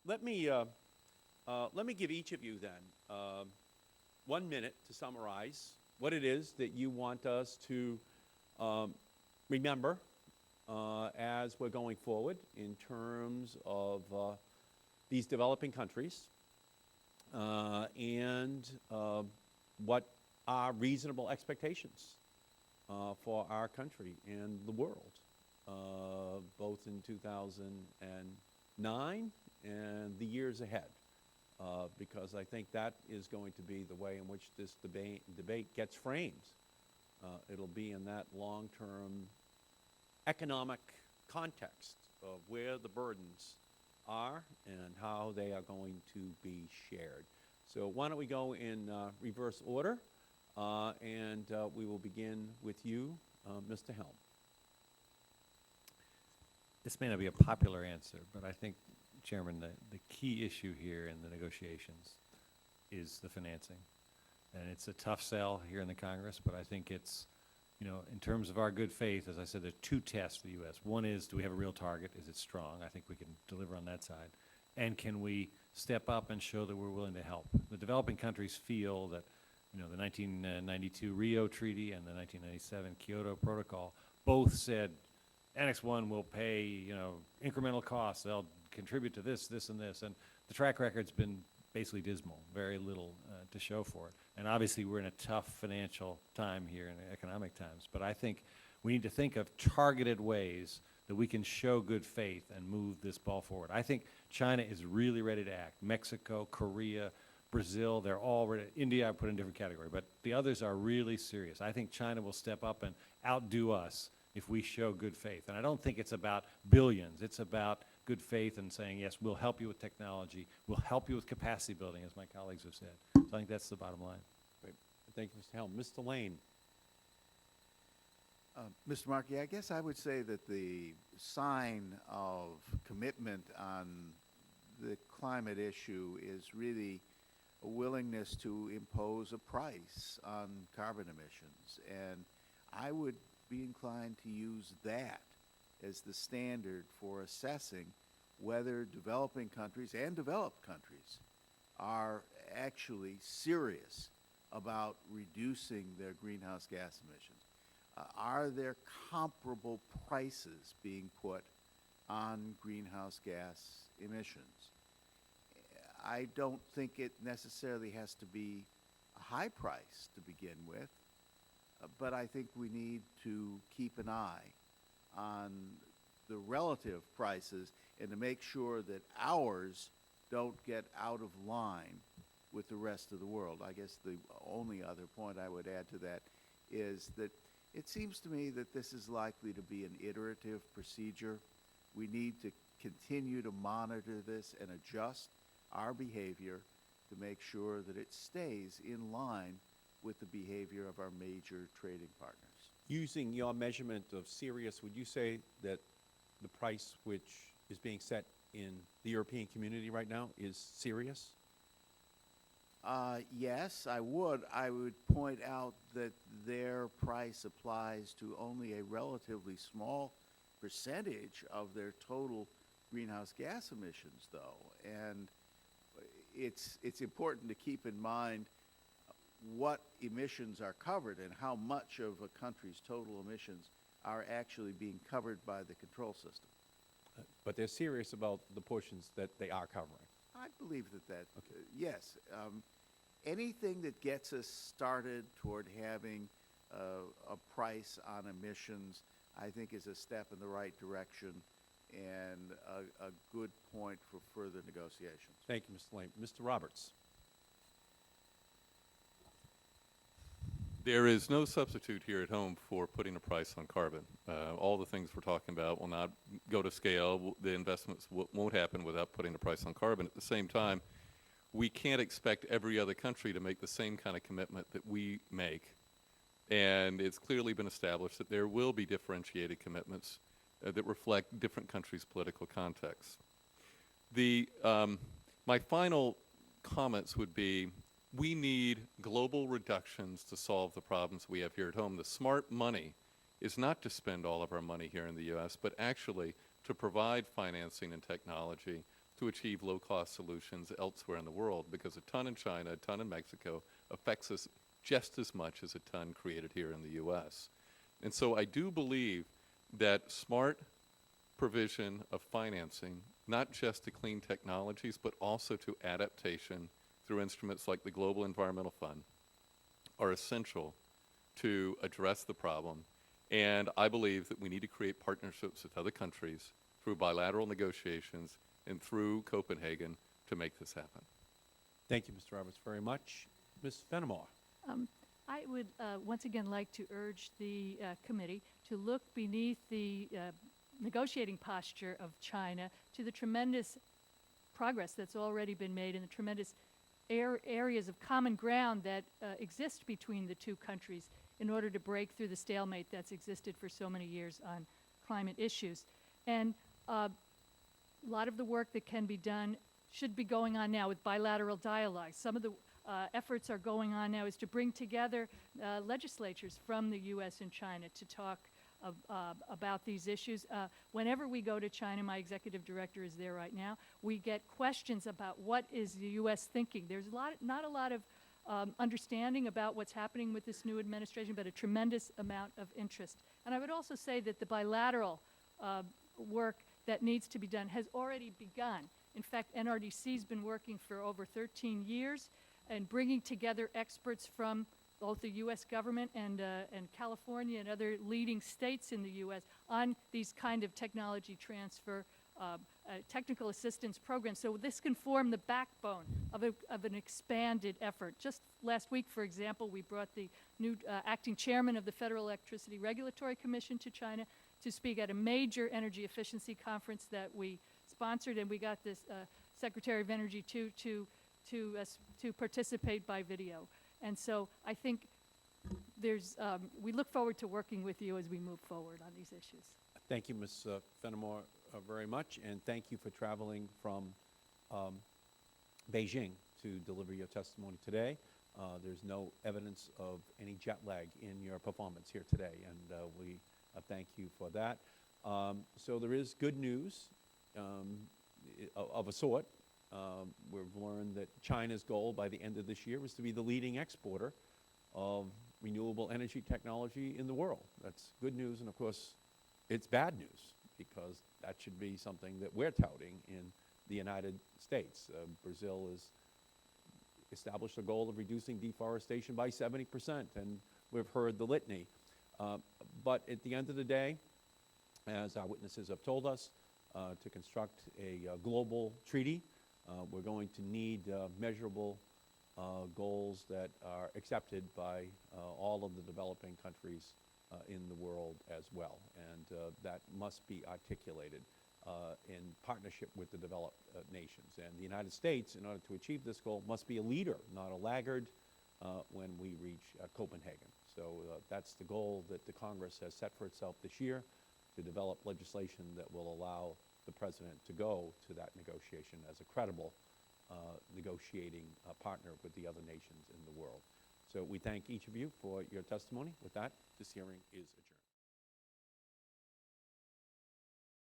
Let me give each of you then 1 minute to summarize what it is that you want us to remember as we're going forward in terms of these developing countries and what are reasonable expectations for our country and the world, both in 2009 and the years ahead, because I think that is going to be the way in which this debate gets framed. It'll be in that long-term economic context of where the burdens are and how they are going to be shared. So why don't we go in reverse order, and we will begin with you, Mr. Helm. This may not be a popular answer, but I think, Chairman, the key issue here in the negotiations is the financing. And it's a tough sell here in the Congress, but I think it's, in terms of our good faith, as I said, there are two tests for the U.S. One is, do we have a real target? Is it strong? I think we can deliver on that side. And can we step up and show that we're willing to help? The developing countries feel that, the 1992 Rio Treaty and the 1997 Kyoto Protocol both said Annex 1 will pay, incremental costs. They'll contribute to this, this, and this. And the track record's been basically dismal, very little to show for it. And obviously we're in a tough financial time here in economic times. But I think we need to think of targeted ways that we can show good faith and move this ball forward. I think China is really ready to act. Mexico, Korea, Brazil, they're all ready. India I put in a different category, but the others are really serious. I think China will step up and outdo us if we show good faith. And I don't think it's about billions. It's about good faith and saying, yes, we'll help you with technology. We'll help you with capacity building, as my colleagues have said. So I think that's the bottom line. Great. Thank you, Mr. Helm. Mr. Lane. Mr. Markey, I guess I would say that the sign of commitment on the climate issue is really a willingness to impose a price on carbon emissions. And I would be inclined to use that as the standard for assessing whether developing countries and developed countries are actually serious about reducing their greenhouse gas emissions. Are there comparable prices being put on greenhouse gas emissions? I don't think it necessarily has to be a high price to begin with, but I think we need to keep an eye on the relative prices and to make sure that ours don't get out of line with the rest of the world. I guess the only other point I would add to that is that it seems to me that this is likely to be an iterative procedure. We need to continue to monitor this and adjust our behavior to make sure that it stays in line with the behavior of our major trading partners. Using your measurement of serious, would you say that the price which is being set in the European community right now is serious? Yes, I would. I would point out that their price applies to only a relatively small percentage of their total greenhouse gas emissions, though. And it's important to keep in mind what emissions are covered and how much of a country's total emissions are actually being covered by the control system. But they're serious about the portions that they are covering. I believe that, yes. Anything that gets us started toward having a price on emissions, I think is a step in the right direction and a good point for further negotiations. Thank you, Mr. Lane. Mr. Roberts. There is no substitute here at home for putting a price on carbon. All the things we're talking about will not go to scale. The investments won't happen without putting a price on carbon. At the same time, we can't expect every other country to make the same kind of commitment that we make. And it's clearly been established that there will be differentiated commitments that reflect different countries' political contexts. My final comments would be, we need global reductions to solve the problems we have here at home. The smart money is not to spend all of our money here in the U.S., but actually to provide financing and technology to achieve low-cost solutions elsewhere in the world, because a ton in China, a ton in Mexico affects us just as much as a ton created here in the U.S. And so I do believe that smart provision of financing, not just to clean technologies, but also to adaptation through instruments like the Global Environmental Fund, are essential to address the problem. And I believe that we need to create partnerships with other countries through bilateral negotiations and through Copenhagen to make this happen. Thank you, Mr. Roberts, very much. Ms. Fenimore. I would once again like to urge the committee to look beneath the negotiating posture of China to the tremendous progress that's already been made and the tremendous areas of common ground that exist between the two countries in order to break through the stalemate that's existed for so many years on climate issues. And a lot of the work that can be done should be going on now with bilateral dialogue. Some of the efforts are going on now is to bring together legislatures from the U.S. and China to talk about these issues. Whenever we go to China, my executive director is there right now, we get questions about what is the U.S. thinking. There's not a lot of understanding about what's happening with this new administration, but a tremendous amount of interest. And I would also say that the bilateral work that needs to be done has already begun. In fact, NRDC's been working for over 13 years and bringing together experts from both the U.S. government and California and other leading states in the U.S. on these kind of technology transfer, technical assistance programs. So this can form the backbone of an expanded effort. Just last week, for example, we brought the new acting chairman of the Federal Electricity Regulatory Commission to China to speak at a major energy efficiency conference that we sponsored, and we got this Secretary of Energy to participate by video. And so I think there's, we look forward to working with you as we move forward on these issues. Thank you, Ms. Fenimore, very much, and thank you for traveling from Beijing to deliver your testimony today. There's no evidence of any jet lag in your performance here today, and we thank you for that. So there is good news of a sort. We've learned that China's goal by the end of this year was to be the leading exporter of renewable energy technology in the world. That's good news, and of course, it's bad news, because that should be something that we're touting in the United States. Brazil has established a goal of reducing deforestation by 70%, and we've heard the litany. But at the end of the day, as our witnesses have told us, to construct a global treaty, we're going to need measurable goals that are accepted by all of the developing countries in the world as well. And that must be articulated in partnership with the developed nations. And the United States, in order to achieve this goal, must be a leader, not a laggard, when we reach Copenhagen. So that's the goal that the Congress has set for itself this year, to develop legislation that will allow the President to go to that negotiation as a credible negotiating partner with the other nations in the world. So we thank each of you for your testimony. With that, this hearing is adjourned.